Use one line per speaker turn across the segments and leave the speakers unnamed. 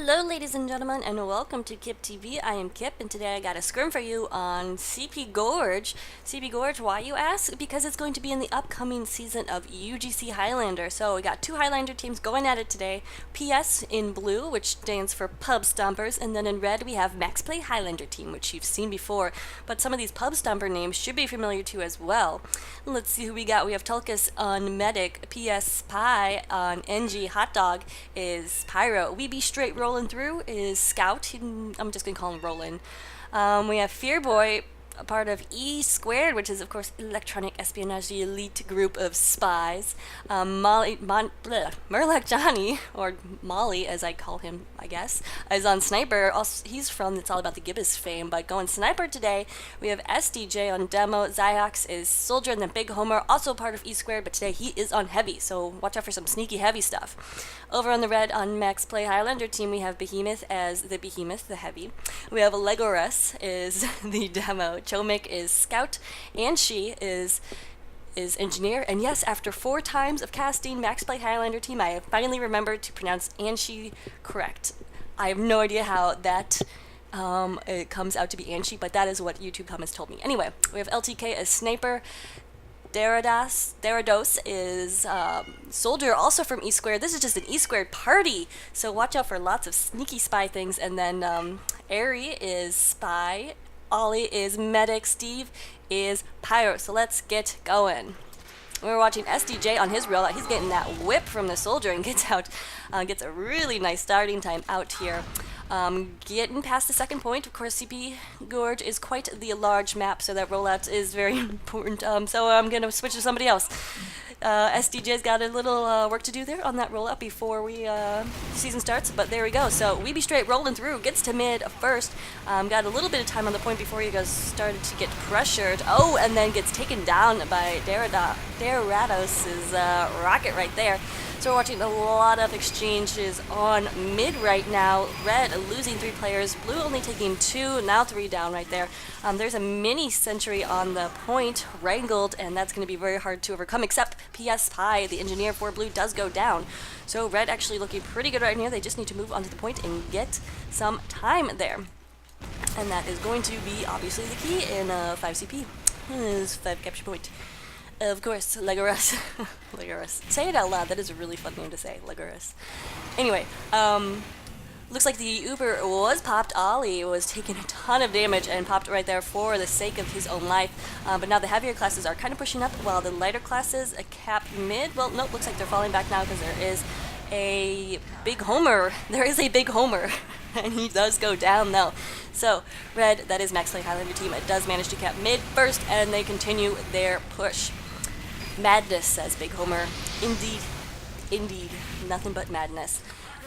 Hello ladies and gentlemen, and welcome to Kip TV. I am Kip, and today I got a scrim for you on CP Gorge. CP Gorge, why you ask? Because it's going to be in the upcoming season of UGC Highlander. So we got two Highlander teams going at it today. PS in blue, which stands for Pub Stompers, and then in red we have Max Play Highlander team, which you've seen before. But some of these Pub Stomper names should be familiar to you as well. Let's see who we got. We have Tulkas on Medic, PS Pie on NG, Hot Dog is Pyro, We Be Straight Rolling Through is Scout. I'm just gonna call him Roland. We have Fearboy, a part of E Squared, which is of course electronic espionage, the elite group of spies. Murloc Johnny, or Molly as I call him, I guess, is on Sniper. Also, he's from It's All About the Gibbous fame, but going Sniper today. We have SDJ on Demo, Zyox is Soldier, and then Big Homer, also part of E Squared, but today he is on Heavy, so watch out for some sneaky heavy stuff. Over on the red on Max Play Highlander team, we have Behemoth as the Behemoth, the Heavy. We have Legorus is the Demo, Chomik is Scout, and she is Engineer. And yes, after 4 times of casting Max Play Highlander team, I have finally remembered to pronounce Anshi correct. I have no idea how that it comes out to be Anshi, but that is what YouTube comments told me. Anyway, we have LTK as Sniper. Derados is Soldier, also from E Squared. This is just an E Squared party, so watch out for lots of sneaky spy things. And then Airy is Spy, Ollie is Medic, Steve is Pyro. So let's get going. We're watching SDJ on his rollout. He's getting that whip from the Soldier and gets a really nice starting time out here. Getting past the second point. Of course, CP Gorge is quite the large map, so that rollout is very important. So I'm going to switch to somebody else. SDJ's got a little work to do there on that rollout before season starts, but there we go. So We Be Straight rolling through, gets to mid first. Got a little bit of time on the point before he started to get pressured. Oh, and then gets taken down by Derados' rocket right there. So we're watching a lot of exchanges on mid right now. Red losing 3 players, blue only taking 2, now 3 down right there. There's a mini sentry on the point, wrangled, and that's going to be very hard to overcome, except PS Pie, the engineer for blue, does go down. So red actually looking pretty good right here. They just need to move onto the point and get some time there. And that is going to be obviously the key in 5CP, is 5 capture point. Of course, Legorus. Legorus. Say it out loud. That is a really fun name to say, Legorus. Anyway, looks like the Uber was popped. Ollie was taking a ton of damage and popped right there for the sake of his own life. But now the heavier classes are kind of pushing up, while the lighter classes cap mid. Well, nope, looks like they're falling back now because there is a big Homer. There is a big Homer. And he does go down though. So, red, that is Max Play Highlander team, it does manage to cap mid first, and they continue their push. Madness, says Big Homer. Indeed. Indeed. Nothing but madness.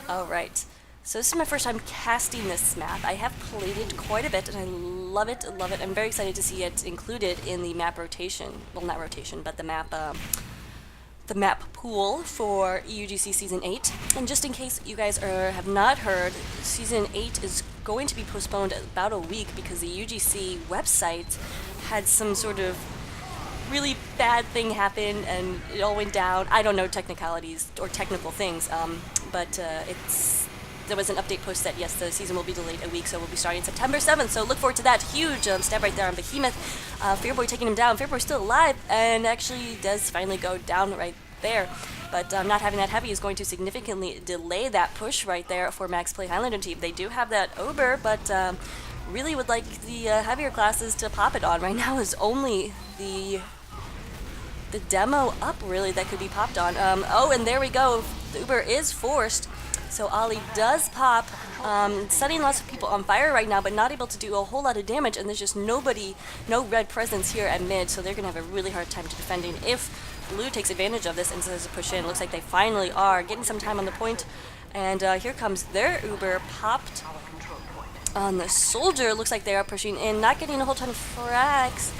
Alright. So this is my first time casting this map. I have played it quite a bit, and I love it, love it. I'm very excited to see it included in the map rotation. Well, not rotation, but the map pool for UGC Season 8. And just in case you guys have not heard, Season 8 is going to be postponed about a week because the UGC website had some sort of really bad thing happen and it all went down. I don't know technicalities or technical things, but there was an update post that yes, the season will be delayed a week, so we'll be starting September 7th. So look forward to that huge step right there on Behemoth. Fearboy taking him down. Fearboy's still alive and actually does finally go down right there. But not having that heavy is going to significantly delay that push right there for Max Play Highlander team. They do have that Uber, but really would like the heavier classes to pop it on. Right now is only the demo up really that could be popped on. Oh, and there we go. The Uber is forced. So Ollie does pop, setting lots of people on fire right now, but not able to do a whole lot of damage, and there's just no red presence here at mid, so they're going to have a really hard time defending if blue takes advantage of this and says to push in. Looks like they finally are getting some time on the point, and here comes their Uber popped on the Soldier. Looks like they are pushing in, not getting a whole ton of frags,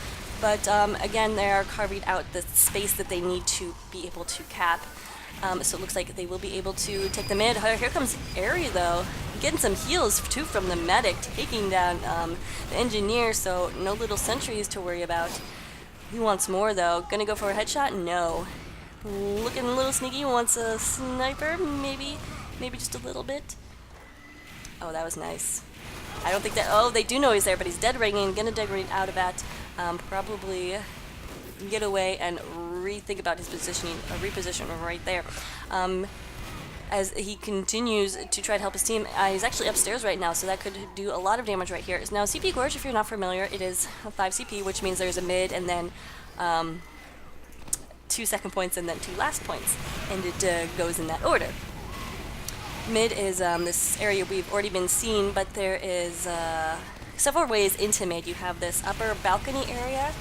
but again, they are carving out the space that they need to be able to cap. So it looks like they will be able to take the mid. Here comes Airy though, getting some heals too from the medic, taking down the engineer, so no little sentries to worry about. He wants more though. Gonna go for a headshot? No. Looking a little sneaky, wants a sniper, maybe just a little bit. Oh, that was nice. I don't think that... Oh, they do know he's there, but he's dead ringing. Gonna dead ring out of that. Probably get away and rethink about his positioning, reposition right there. As he continues to try to help his team, he's actually upstairs right now, so that could do a lot of damage right here. Now, CP Gorge, if you're not familiar, it is 5 CP, which means there's a mid and then 2 second points and then 2 last points, and it goes in that order. Mid is this area we've already been seeing, but there is several ways into mid. You have this upper balcony area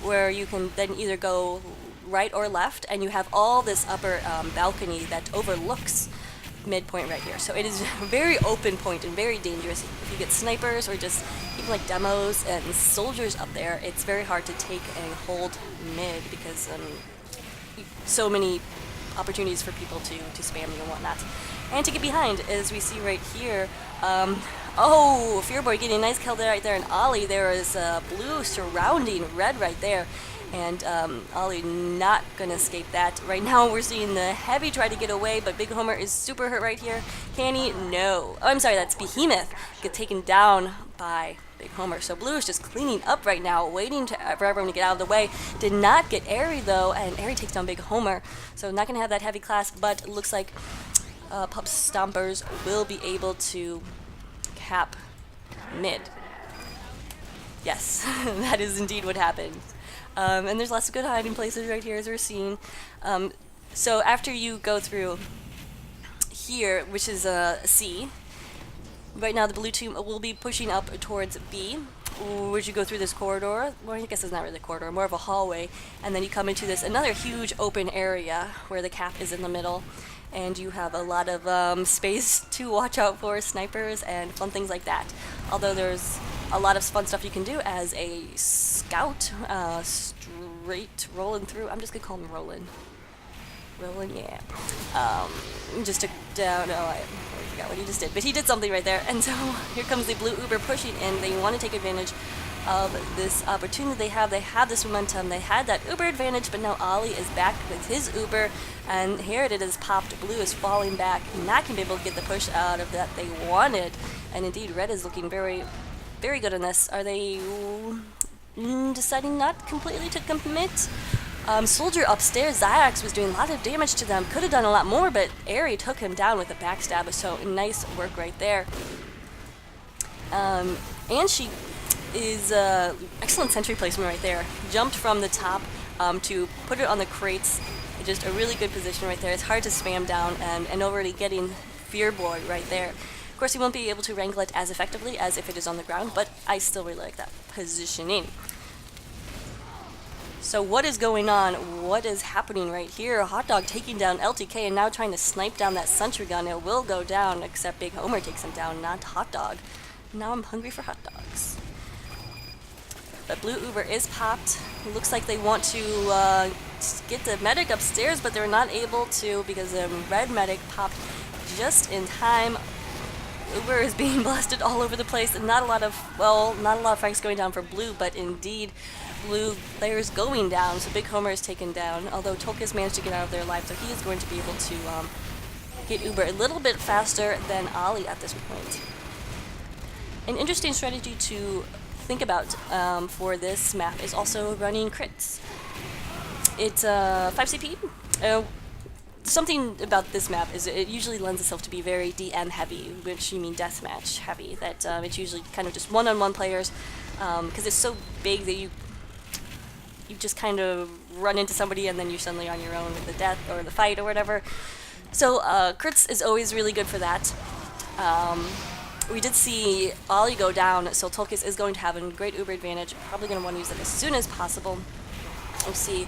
where you can then either go right or left, and you have all this upper balcony that overlooks midpoint right here. So it is a very open point and very dangerous. If you get snipers or just even like demos and soldiers up there, it's very hard to take and hold mid because so many opportunities for people to spam you and whatnot. And to get behind, as we see right here, oh, Fearboy getting a nice kill right there, and Ollie, there is blue surrounding red right there. And Ollie not gonna escape that. Right now we're seeing the Heavy try to get away, but Big Homer is super hurt right here. Can he? No. Oh, I'm sorry, that's Behemoth. Get taken down by Big Homer. So Blue is just cleaning up right now, waiting for everyone to get out of the way. Did not get Airy though, and Airy takes down Big Homer. So not gonna have that Heavy class, but it looks like Pub Stompers will be able to cap mid. Yes, that is indeed what happened. And there's lots of good hiding places right here, as we're seeing. So after you go through here, which is C, right now the blue team will be pushing up towards B, where you go through this corridor. Well, I guess it's not really a corridor, more of a hallway. And then you come into this another huge open area where the cap is in the middle. And you have a lot of space to watch out for snipers and fun things like that. Although there's a lot of fun stuff you can do as a scout, straight rolling through. I'm just gonna call him Roland. Roland, yeah. Just took down. Oh, I forgot what he just did, but he did something right there. And so here comes the blue Uber pushing in. They want to take advantage of this opportunity they have. They have this momentum. They had that Uber advantage, but now Ollie is back with his Uber, and here it is popped. Blue is falling back, not going to be able to get the push out of that they wanted. And indeed, red is looking very, very good in this. Are they deciding not completely to commit? Soldier upstairs, Zyrax was doing a lot of damage to them. Could have done a lot more, but Airy took him down with a backstab, so nice work right there. And she is excellent sentry placement right there. Jumped from the top to put it on the crates. Just a really good position right there. It's hard to spam down, and already getting Fearboy right there. Of course, he won't be able to wrangle it as effectively as if it is on the ground, but I still really like that positioning. So what is going on? What is happening right here? Hot Dog taking down LTK and now trying to snipe down that sentry gun. It will go down, except Big Homer takes him down, not Hot Dog. Now I'm hungry for hot dogs. But blue Uber is popped. It looks like they want to get the medic upstairs, but they're not able to because the red medic popped just in time. Uber is being blasted all over the place, and not a lot of fights going down for blue, but indeed blue players going down. So Big Homer is taken down, although Tolkis managed to get out of their life, so he is going to be able to get Uber a little bit faster than Ollie at this point. An interesting strategy to think about for this map is also running crits. It's 5 CP. Something about this map is it usually lends itself to be very DM heavy, which you mean deathmatch heavy. That it's usually kind of just one-on-one players, because it's so big that you just kind of run into somebody and then you're suddenly on your own with the death or the fight or whatever. So crits is always really good for that. We did see Ollie go down, so Tolkis is going to have a great Uber advantage. Probably going to want to use it as soon as possible. We'll see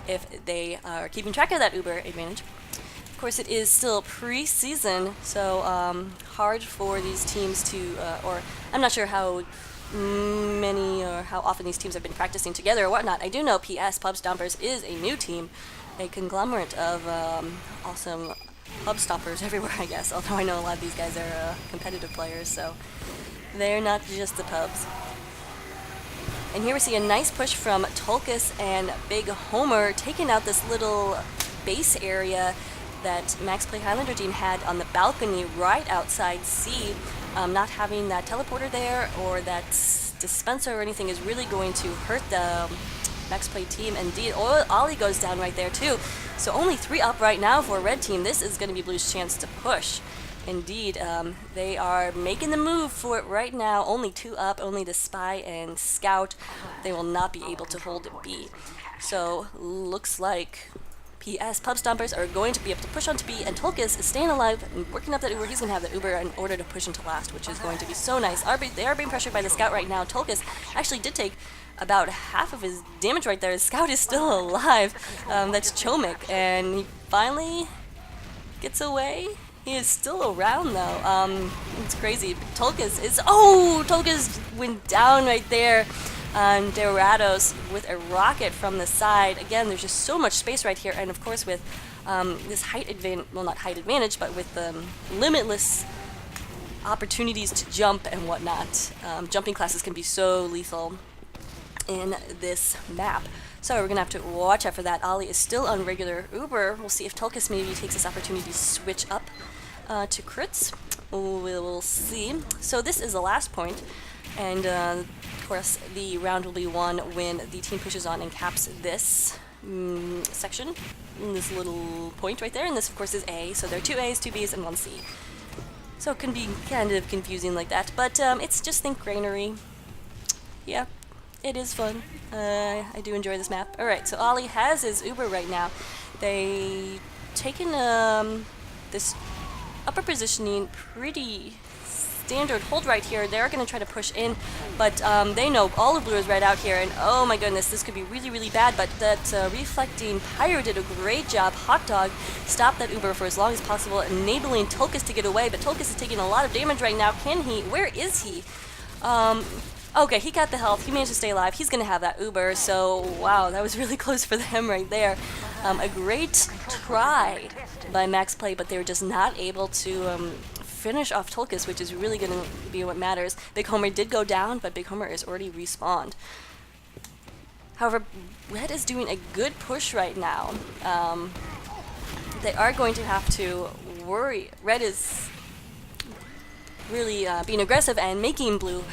if they are keeping track of that Uber advantage. Of course, it is still pre-season, so hard for these teams to, or I'm not sure how many or how often these teams have been practicing together or whatnot. I do know PS, Pub Stompers, is a new team, a conglomerate of awesome pub stoppers everywhere, I guess, although I know a lot of these guys are competitive players, so they're not just the pubs. And here we see a nice push from Tolkis and Big Homer, taking out this little base area that Max Play Highlander team had on the balcony right outside C. Not having that teleporter there or that dispenser or anything is really going to hurt the Max Play team. Indeed, Ollie goes down right there too. So only 3 up right now for Red Team. This is going to be Blue's chance to push. Indeed, they are making the move for it right now. Only 2 up, only the Spy and Scout. They will not be able to hold B. So, looks like PS Pub Stompers are going to be able to push onto B, and Tolkis is staying alive and working up that Uber. He's going to have the Uber in order to push into last, which is going to be so nice. They are being pressured by the Scout right now. Tolkis actually did take about half of his damage right there. The Scout is still alive. That's Chomik, and he finally gets away. He is still around though. It's crazy. Tolkis went down right there. Dorados with a rocket from the side. Again, there's just so much space right here, and of course with this height advantage, well, not height advantage, but with limitless opportunities to jump and whatnot. Jumping classes can be so lethal in this map. So we're going to have to watch out for that. Ollie is still on regular Uber. We'll see if Tolkis maybe takes this opportunity to switch up to crits. We'll see. So this is the last point, and of course the round will be won when the team pushes on and caps this section, this little point right there, and this of course is A, so there are 2 A's, 2 B's, and 1 C. So it can be kind of confusing like that, but it's just think grainery. Yeah, it is fun. I do enjoy this map. Alright, so Ollie has his Uber right now. They taken this upper positioning, pretty standard hold right here. They're going to try to push in, but they know all of Blue is right out here, and oh my goodness, this could be really, really bad, but that reflecting Pyro did a great job. Hot Dog stopped that Uber for as long as possible, enabling Tolkis to get away, but Tolkis is taking a lot of damage right now. Can he? Where is he? Okay, he got the health. He managed to stay alive. He's going to have that Uber, so wow, that was really close for them right there. A great try by Max Play, but they were just not able to finish off Tolkis, which is really going to be what matters. Big Homer did go down, but Big Homer is already respawned. However, Red is doing a good push right now. They are going to have to worry. Red is really being aggressive and making Blue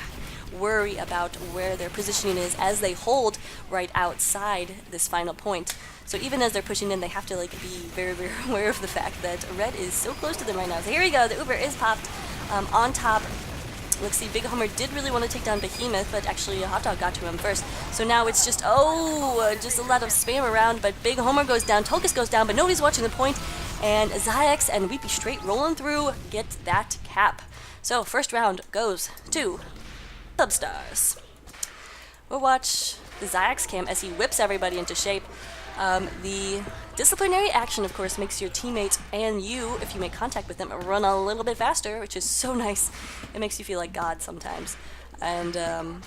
worry about where their positioning is as they hold right outside this final point. So even as they're pushing in, they have to be very, very aware of the fact that Red is so close to them right now. So here we go, the Uber is popped on top. Let's see, Big Homer did really want to take down Behemoth, but actually Hot Dog got to him first. So now it's just, just a lot of spam around, but Big Homer goes down, Tolkis goes down, but nobody's watching the point, and Zayax and Weepy straight rolling through get that cap. So first round goes to Substars. We'll watch the Zayax cam as he whips everybody into shape. The disciplinary action, of course, makes your teammates and you, if you make contact with them, run a little bit faster, which is so nice. It makes you feel like God sometimes. And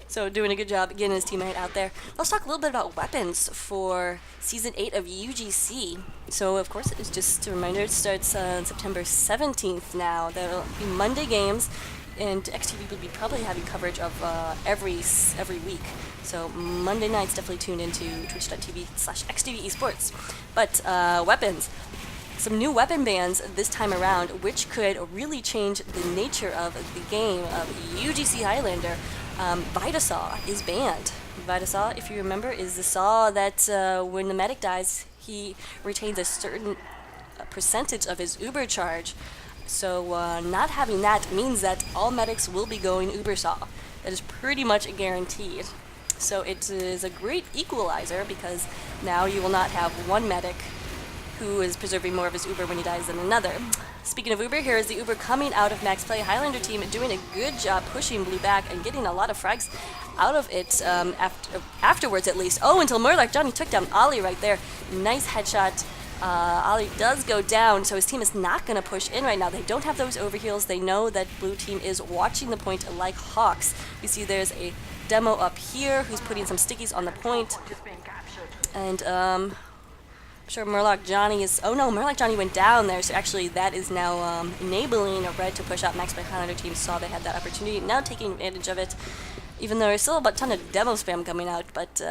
so doing a good job getting his teammate out there. Let's talk a little bit about weapons for Season 8 of UGC. So, of course, it's just a reminder, it starts on September 17th now. There will be Monday games, and XTV will be probably having coverage of every week. So Monday nights, definitely tune into twitch.tv/XTV Esports. But weapons. Some new weapon bans this time around, which could really change the nature of the game of UGC Highlander. Vitasaw is banned. Vitasaw, if you remember, is the saw that when the medic dies, he retains a certain percentage of his Uber charge. So not having that means that all medics will be going Uber saw. That is pretty much guaranteed. So it is a great equalizer because now you will not have one medic who is preserving more of his Uber when he dies than another. Speaking of Uber, here is the Uber coming out of Max Play. Highlander team doing a good job pushing Blue back and getting a lot of frags out of it afterwards at least. Oh, until Murloc Johnny took down Ollie right there. Nice headshot. Ollie does go down, so his team is not going to push in right now. They don't have those overheals. They know that Blue team is watching the point like hawks. You see there's a demo up here who's putting some stickies on the point. And I'm sure Murloc Johnny is... Oh no, Murloc Johnny went down there, so actually that is now enabling a Red to push out. Max Play Highlander team saw they had that opportunity, now taking advantage of it, even though there's still a ton of demo spam coming out, but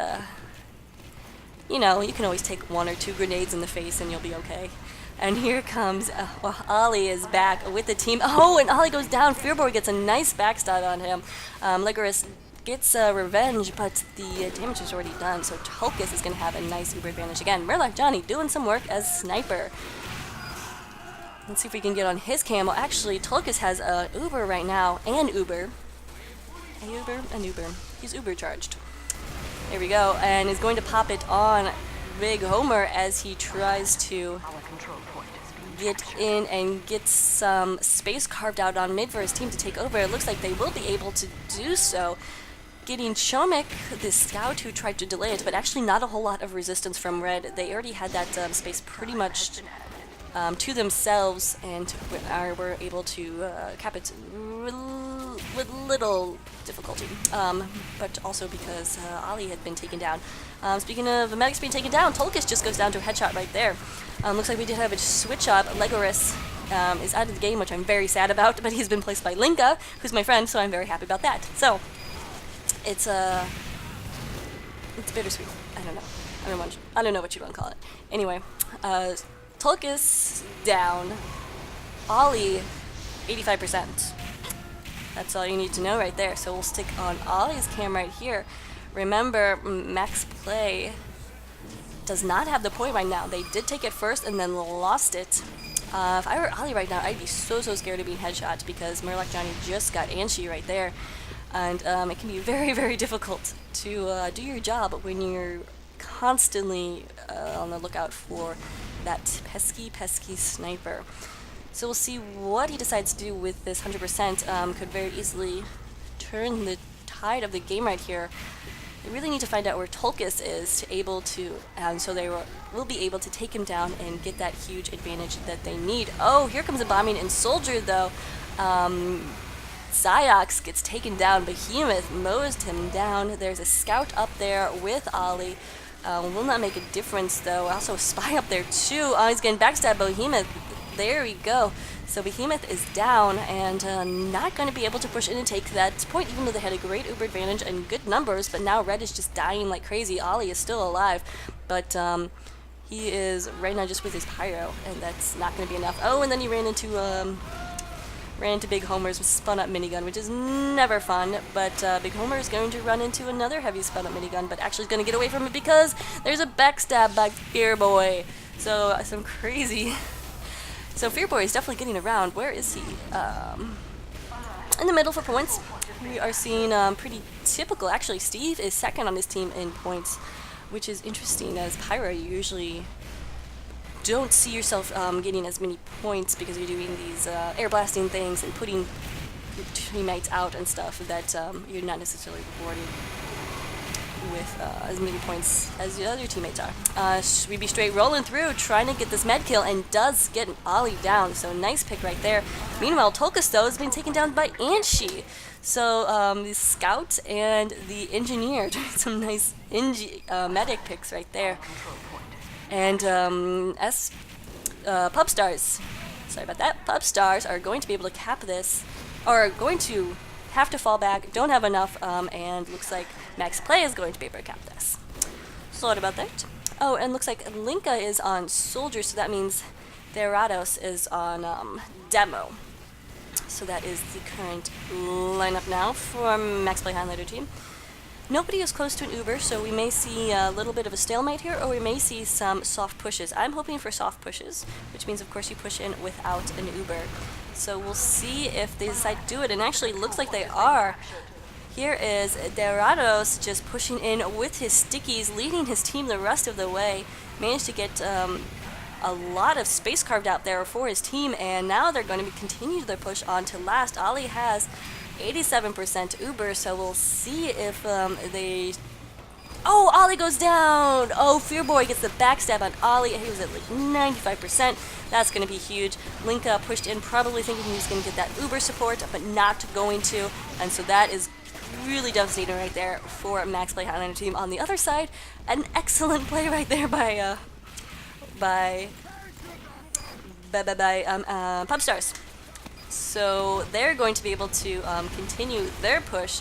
you know, you can always take 1 or 2 grenades in the face and you'll be okay. And here comes, well, Ollie is back with the team. Oh, and Ollie goes down. Fearboy gets a nice backstab on him. Legoris gets revenge, but the damage is already done, so Tulkas is going to have a nice Uber advantage again. Murloc Johnny doing some work as sniper. Let's see if we can get on his camo. Actually, Tulkas has a Uber right now, and Uber. An Uber. He's Uber charged. There we go, and is going to pop it on Big Homer as he tries to get in and get some space carved out on mid for his team to take over. It looks like they will be able to do so, getting Chomik, the scout who tried to delay it, but actually not a whole lot of resistance from Red. They already had that space pretty much to themselves and were able to cap it with little difficulty, but also because Ollie had been taken down. Speaking of medics being taken down, Tulkas just goes down to a headshot right there. Looks like we did have a switch up. Legoris is out of the game, which I'm very sad about, but he's been placed by Linka, who's my friend, so I'm very happy about that. So, it's bittersweet. I don't know. I don't know what you want to call it. Anyway, Tulkas down. Ollie, 85%. That's all you need to know right there. So we'll stick on Ollie's cam right here. Remember, Max Play does not have the point right now. They did take it first and then lost it. If I were Ollie right now, I'd be so scared of being headshot because Murloc Johnny just got Anshi right there. And it can be very, very difficult to do your job when you're constantly on the lookout for that pesky sniper. So we'll see what he decides to do with this 100%. Could very easily turn the tide of the game right here. They really need to find out where Tulkas is to able to, and so they will be able to take him down and get that huge advantage that they need. Oh, here comes a bombing in Soldier though. Zyox gets taken down. Behemoth mows him down. There's a scout up there with Ollie. Will not make a difference though. Also a spy up there too. Oh, he's getting backstabbed by Behemoth. There we go. So Behemoth is down and not going to be able to push in and take that point, even though they had a great Uber advantage and good numbers. But now Red is just dying like crazy. Ollie is still alive, but he is right now just with his pyro, and that's not going to be enough. Oh, and then he ran into Big Homer's spun up minigun, which is never fun. But Big Homer is going to run into another heavy spun up minigun, but actually is going to get away from it because there's a backstab by Fearboy. So some crazy. So Fearboy is definitely getting around. Where is he? In the middle for points. We are seeing pretty typical. Actually, Steve is second on his team in points, which is interesting, as Pyro, you usually don't see yourself getting as many points because you're doing these air blasting things and putting your teammates out and stuff that you're not necessarily rewarded with as many points as the other teammates are. We be straight rolling through, trying to get this med kill, and does get an Ollie down, so nice pick right there. Meanwhile, Tulkas, though, is being taken down by Anshi. So the scout and the engineer doing some nice medic picks right there. And Pubstars, sorry about that, Pubstars are going to be able to cap this, or going to have to fall back, don't have enough, and looks like Max Play is going to be able to cap this. Sorry about that. Oh, and looks like Linka is on Soldier, so that means Therados is on Demo. So that is the current lineup now for Max Play Highlander team. Nobody is close to an Uber, so we may see a little bit of a stalemate here, or we may see some soft pushes. I'm hoping for soft pushes, which means, of course, you push in without an Uber. So we'll see if they decide to do it, and actually it looks like they are. Here is Dorados just pushing in with his stickies, leading his team the rest of the way. Managed to get a lot of space carved out there for his team, and now they're going to continue their push on to last. Ollie has 87% Uber, so we'll see if they... Oh, Ollie goes down! Oh, Fearboy gets the backstab on Ollie. He was at like 95%. That's going to be huge. Linka pushed in, probably thinking he was going to get that Uber support, but not going to. And so that is really devastating right there for Max Play Highlander team. On the other side, an excellent play right there by Pubstars. So they're going to be able to continue their push.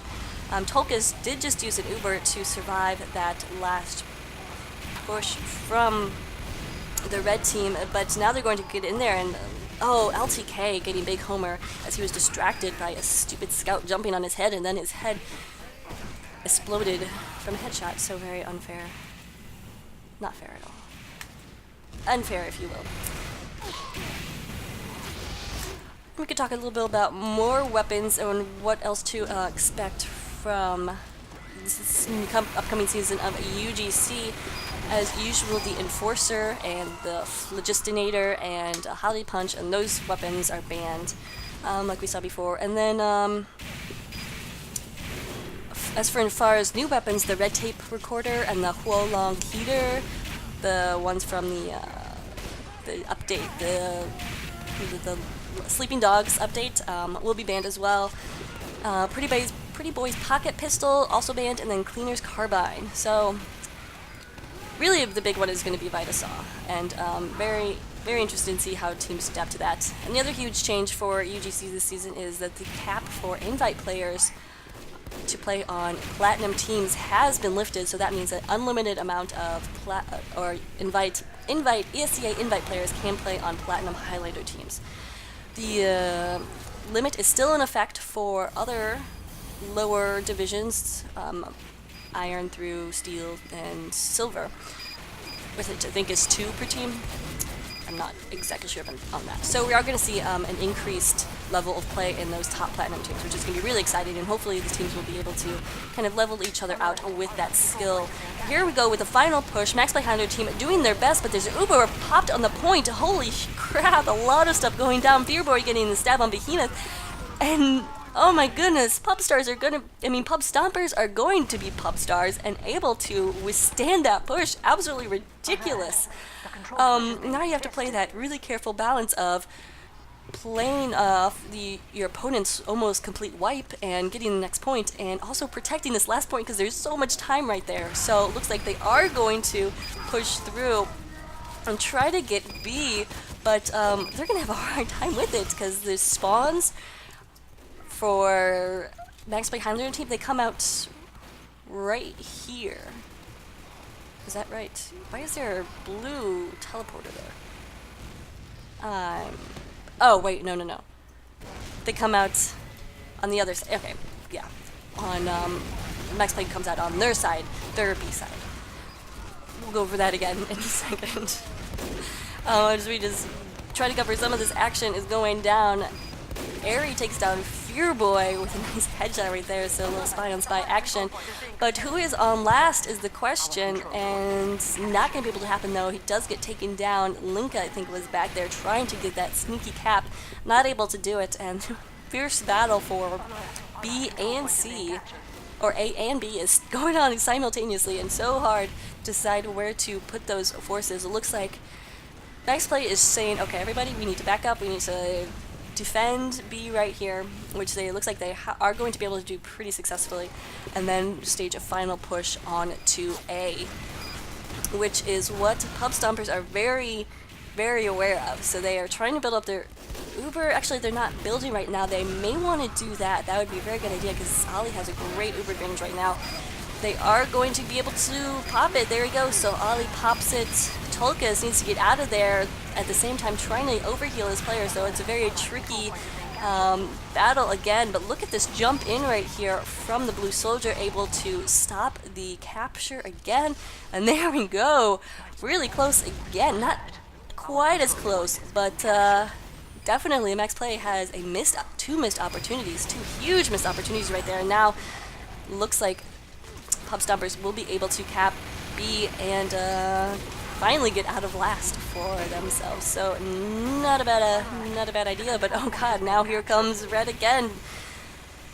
Tulkas did just use an Uber to survive that last push from the red team, but now they're going to get in there and oh, LTK getting big homer as he was distracted by a stupid scout jumping on his head, and then his head exploded from a headshot. So very unfair. Not fair at all. Unfair, if you will. We could talk a little bit about more weapons and what else to expect from this upcoming season of UGC. As usual, the Enforcer and the Phlegistinator and Holly Punch and those weapons are banned, like we saw before. And then, as far as new weapons, the Red Tape Recorder and the Huolong Heater, the ones from the update, the Sleeping Dogs update, will be banned as well. Pretty Boy's Pocket Pistol also banned, and then Cleaner's Carbine. So really, the big one is going to be Vitasaw, and very, very interested to see how teams adapt to that. And the other huge change for UGC this season is that the cap for invite players to play on Platinum teams has been lifted, so that means an unlimited amount of ESCA invite players can play on Platinum Highlander teams. The limit is still in effect for other lower divisions, Iron through Steel and Silver, which I think is 2 per team. I'm not exactly sure on that. So we are going to see an increased level of play in those top Platinum teams, which is going to be really exciting, and hopefully the teams will be able to kind of level each other out with that skill. Here we go with the final push. Max Play Highlander team doing their best, but there's an Uber popped on the point. Holy crap, a lot of stuff going down. Fearboy getting the stab on Behemoth, and oh my goodness, Pub Stompers are going to be pub stars and able to withstand that push. Absolutely ridiculous. Now you have to play that really careful balance of playing off your opponent's almost complete wipe and getting the next point, and also protecting this last point because there's so much time right there. So it looks like they are going to push through and try to get B, but they're going to have a hard time with it because there's spawns. For Max Play Highlander team, they come out right here. Is that right? Why is there a blue teleporter there? Oh, wait, no. They come out on the other side. Okay, yeah. On, Max Play comes out on their side, their B side. We'll go over that again in a second. As we just try to cover some of this action is going down. Airy takes down Fearboy with a nice headshot right there, so a little spy-on-spy action. But who is on last is the question, and not going to be able to happen though. He does get taken down. Linka, I think, was back there trying to get that sneaky cap. Not able to do it, and fierce battle for B and C, or A and B, is going on simultaneously, and so hard to decide where to put those forces. It looks like Max Play is saying, okay, everybody, we need to back up, we need to defend B right here, which looks like they are going to be able to do pretty successfully, and then stage a final push on to A, which is what Pub Stompers are very, very aware of. So they are trying to build up their Uber. Actually, they're not building right now. They may want to do that. That would be a very good idea because Ollie has a great Uber advantage right now. They are going to be able to pop it. There we go. So Ollie pops it. Tolkas needs to get out of there at the same time trying to overheal his player, so it's a very tricky battle again. But look at this jump in right here from the Blue Soldier, able to stop the capture again. And there we go. Really close again. Not quite as close, but definitely Max Play has two missed opportunities, 2 huge missed opportunities right there. And now looks like Pub Stompers will be able to cap B and finally get out of last for themselves. So not a bad idea. But oh god, now here comes Red again.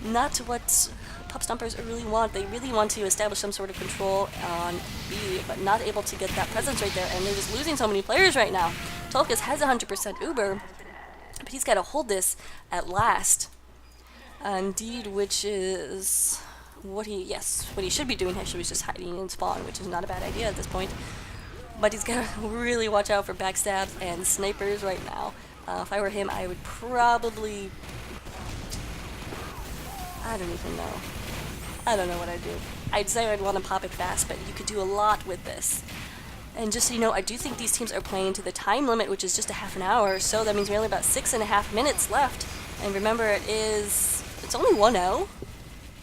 Not what Pub Stompers really want. They really want to establish some sort of control on B, but not able to get that presence right there. And they're just losing so many players right now. Tolkas has 100% Uber, but he's got to hold this at last. Indeed, which is what he should be doing. Actually, he's just hiding in spawn, which is not a bad idea at this point. But he's got to really watch out for backstabs and snipers right now. If I were him, I would probably... I don't even know. I don't know what I'd do. I'd say I'd want to pop it fast, but you could do a lot with this. And just so you know, I do think these teams are playing to the time limit, which is just a half an hour, so that means we're only about 6.5 minutes left. And remember, it's only 1-0?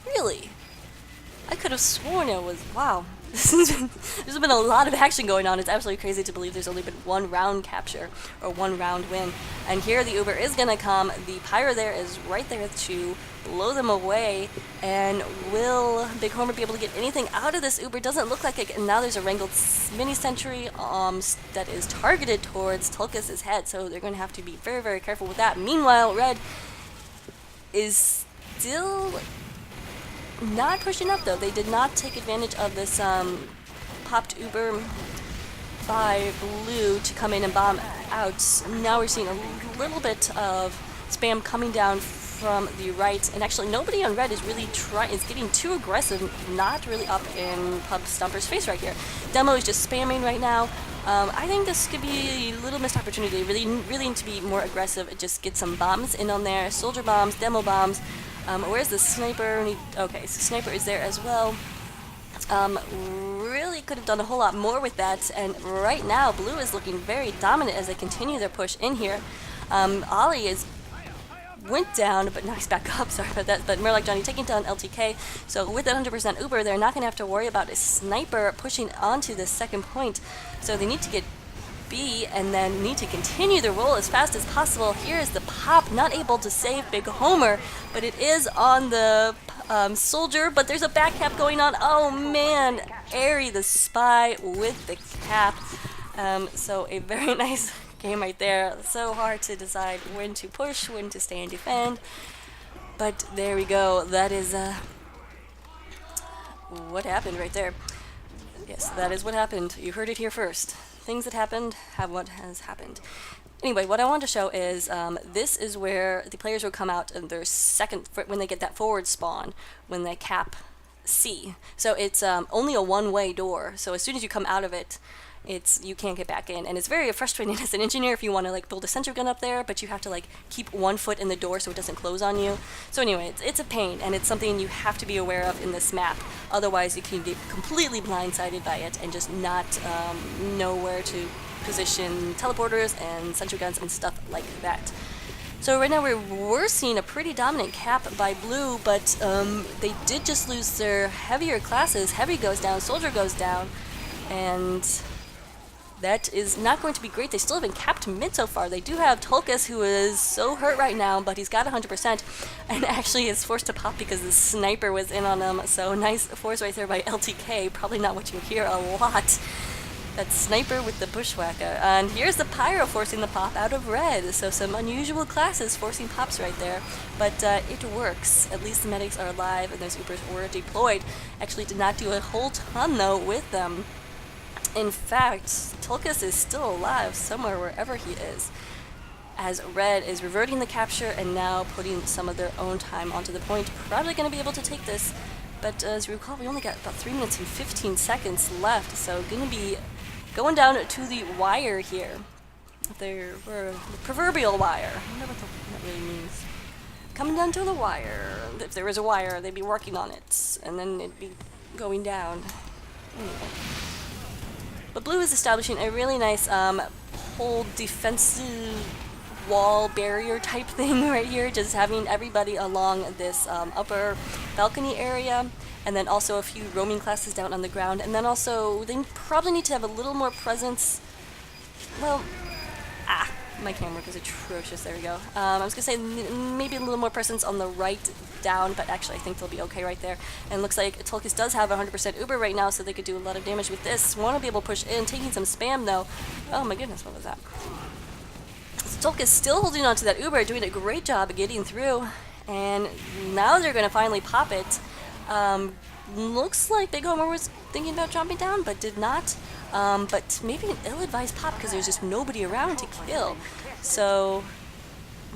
Really? I could have sworn it was, wow. There's been a lot of action going on. It's absolutely crazy to believe there's only been one round capture, or one round win. And here the Uber is going to come. The Pyro there is right there to blow them away. And will Big Homer be able to get anything out of this Uber? Doesn't look like it. And now there's a wrangled mini-sentry that is targeted towards Tulkas' head. So they're going to have to be very, very careful with that. Meanwhile, Red is still not pushing up, though. They did not take advantage of this popped Uber by Blue to come in and bomb out. Now we're seeing a little bit of spam coming down from the right, and actually nobody on Red is really getting too aggressive, not really up in Pub Stomper's face right here. Demo is just spamming right now. I think this could be a little missed opportunity. Really need to be more aggressive. Just get some bombs in on there, soldier bombs, demo bombs. Where's the sniper? Okay, so sniper is there as well. Really could have done a whole lot more with that, and right now Blue is looking very dominant as they continue their push in here. Ollie went down, but now he's back up, sorry about that, but more like Johnny taking down LTK, so with that 100% Uber, they're not going to have to worry about a sniper pushing onto the second point, so they need to get B and then need to continue the roll as fast as possible. Here is the pop, not able to save Big Homer, but it is on the soldier, but there's a back cap going on. Oh man, Airy the spy with the cap. So a very nice game right there. So hard to decide when to push, when to stay and defend. But there we go. That is what happened right there. Yes, that is what happened. You heard it here first. Things that happened have what has happened. Anyway, what I want to show is this is where the players will come out in their second, when they get that forward spawn, when they cap C. So it's only a one-way door, so as soon as you come out of it, you can't get back in, and it's very frustrating as an engineer if you want to like build a sentry gun up there, but you have to like keep one foot in the door so it doesn't close on you. So anyway, it's a pain, and it's something you have to be aware of in this map. Otherwise, you can get completely blindsided by it and just not know where to position teleporters and sentry guns and stuff like that. So right now we're seeing a pretty dominant cap by Blue, but they did just lose their heavier classes. Heavy goes down, Soldier goes down, and that is not going to be great. They still haven't capped mid so far. They do have Tulkas, who is so hurt right now, but he's got 100%, and actually is forced to pop because the sniper was in on him. So nice force right there by LTK. Probably not what you hear a lot. That sniper with the bushwhacker. And here's the Pyro forcing the pop out of Red. So some unusual classes forcing pops right there. But it works. At least the medics are alive and those Ubers were deployed. Actually did not do a whole ton though with them. In fact, Tulkas is still alive somewhere wherever he is, as Red is reverting the capture and now putting some of their own time onto the point. Probably going to be able to take this, but as you recall, we only got about 3 minutes and 15 seconds left, so going to be going down to the wire here. The proverbial wire. I wonder what that really means. Coming down to the wire. If there was a wire, they'd be working on it, and then it'd be going down. Anyway. But Blue is establishing a really nice whole defensive wall barrier type thing right here, just having everybody along this upper balcony area, and then also a few roaming classes down on the ground, and then also they probably need to have a little more presence. Well, my camera was atrocious. There we go. I was gonna say maybe a little more presence on the right down, but actually I think they'll be okay right there. And looks like Tulkas does have 100% Uber right now, so they could do a lot of damage with this. Want to be able to push in, taking some spam though. Oh my goodness, what was that? So Tulkas still holding on to that Uber, doing a great job of getting through, and now they're gonna finally pop it. Looks like Big Homer was thinking about jumping down, but did not. But maybe an ill-advised pop because there's just nobody around to kill. So,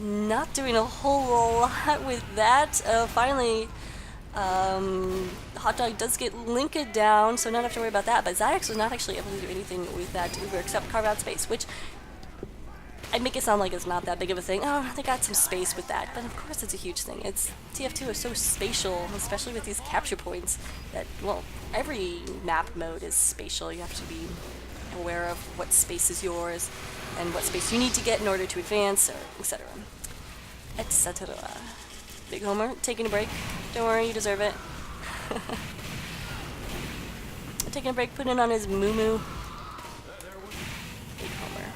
not doing a whole lot with that. Finally, Hot Dog does get linked down, so not have to worry about that. But Zyrex was not actually able to do anything with that Uber except carve out space, which I'd make it sound like it's not that big of a thing. Oh, they got some space with that, but of course it's a huge thing. TF2 is so spatial, especially with these capture points, that, well, every map mode is spatial. You have to be aware of what space is yours and what space you need to get in order to advance, or etc. etc. Big Homer, taking a break. Don't worry, you deserve it. Taking a break, putting on his moo-moo. Big Homer.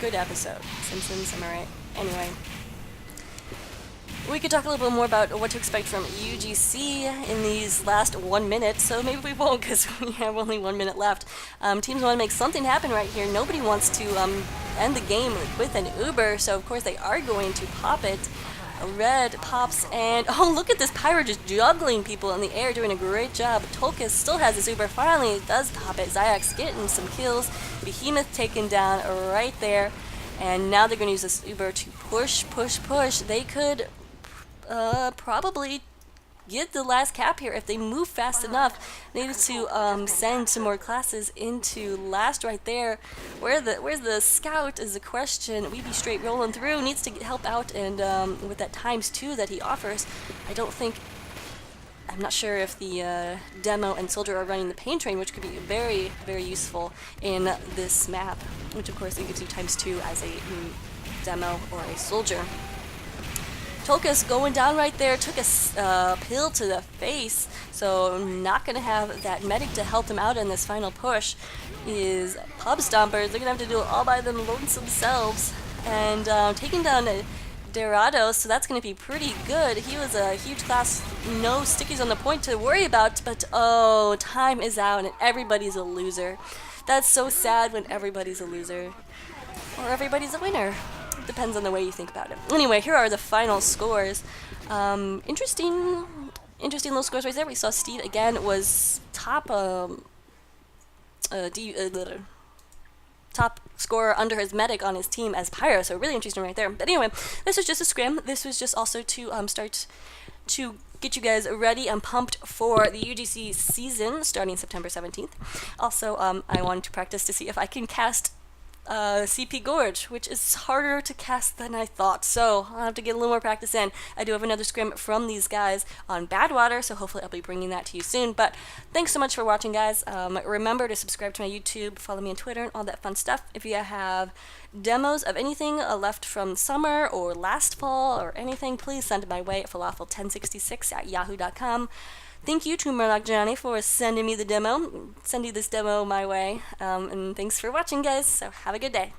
Good episode. Simpsons, am I right? Anyway. We could talk a little bit more about what to expect from UGC in these last 1 minute, so maybe we won't because we have only 1 minute left. Teams want to make something happen right here. Nobody wants to end the game with an Uber, so of course they are going to pop it. Red pops, and oh, look at this Pyro just juggling people in the air, doing a great job. Tolkis still has his Uber. Finally does pop it. Zayak's getting some kills. Behemoth taken down right there, and now they're going to use this Uber to push. They could probably get the last cap here if they move fast enough. They need to send some more classes into last right there. Where's the scout is the question. We be straight rolling through. Needs to help out, and with that ×2 that he offers, I'm not sure if the demo and soldier are running the pain train, which could be very, very useful in this map, which of course it gives you ×2 as a demo or a soldier. Tolkis going down right there, took a pill to the face, so not going to have that medic to help them out in this final push. Is Pub Stompers, they're going to have to do it all by themselves, and taking down Dorado, so that's going to be pretty good. He was a huge class, no stickies on the point to worry about, but oh, time is out and everybody's a loser. That's so sad when everybody's a loser, or everybody's a winner. Depends on the way you think about it. Anyway, here are the final scores. Interesting little scores right there. We saw Steve again was top top scorer under his medic on his team as Pyro, so really interesting right there. But anyway, this was just a scrim. This was just also to start to get you guys ready and pumped for the UGC season starting September 17th. Also, I wanted to practice to see if I can cast 5Gorge, which is harder to cast than I thought, so I'll have to get a little more practice in. I do have another scrim from these guys on Badwater, so hopefully I'll be bringing that to you soon. But thanks so much for watching, guys. Remember to subscribe to my YouTube, follow me on Twitter, and all that fun stuff. If you have demos of anything left from summer or last fall or anything, please send it my way at falafel1066@yahoo.com. Thank you to Murloc Johnny for sending me the demo, sending this demo my way, and thanks for watching, guys, so have a good day.